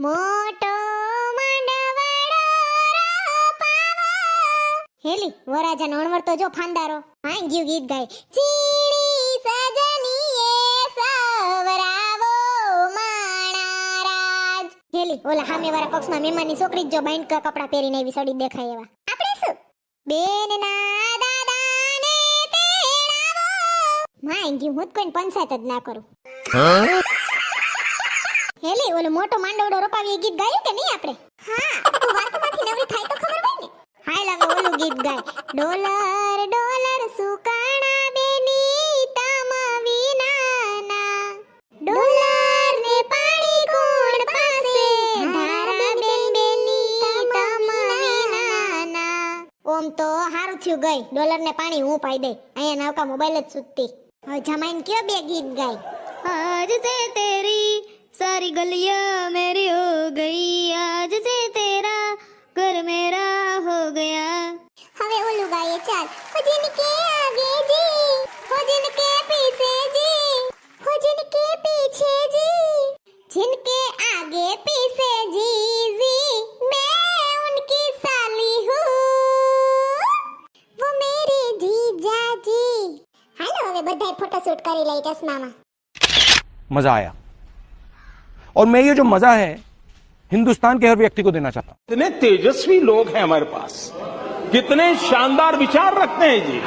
મોટો માંડવાળો રોપાવા. હેલી વરાજાનો અણવર તો જો ફાંદારો ભાંગ્યું ગીત ગાય. ચીણી સજનીએ સવરાવો માણા રાજ. હેલી ઓલા સામેવાળા પક્ષમાં મહેમાનની છોકરી જ જો બાઈન્ડ કપડા પહેરીને એવી સડી દેખાય એવા. આપણે શું બેનના દાદાને તેડાવો. માંગ્યું હું જ કોઈને પંચાયત જ ના કરું. હેલી ઓલો મોટો માંડવડો રોપાવી ગીત ગાયું કે નહીં આપણે? હા તું વાતમાંથી નવરી થાય તો ખબર હોય ને. હાલ હવે ઓલું ગીત ગાય. ડોલર ડોલર સુકાણા બેની તામા વિનાના. ડોલર ને પાણી કોણ પાસે ધારા બેન બેની તામા વિનાના. ઓમ તો હારું થયું ગઈ ડોલર ને પાણી હું પાઈ દે. અહીંયા નવકા મોબાઈલ જ સુતતી. હવે જમાઈને કયો બે ગીત ગાય. आज से तेरी सारी गलियां मेरी हो गई, आज से तेरा घर मेरा हो गया. હવે ઓલું ગાયે ચાલ. હો જિનકે આગે જી, હો જિનકે પીછે જી, હો જિનકે પીછે જી, જિનકે આગે પીછે જી જી, मैं उनकी साली हूँ, वो मेरे जीजा जी. હાલો હવે બધાય ફોટોશૂટ કરી લઈ ચશ્મામાં. मजा आया और मैं ये जो मजा है हिंदुस्तान के हर व्यक्ति को देना चाहता हूं. कितने तेजस्वी लोग हैं हमारे पास, कितने शानदार विचार रखते हैं जी.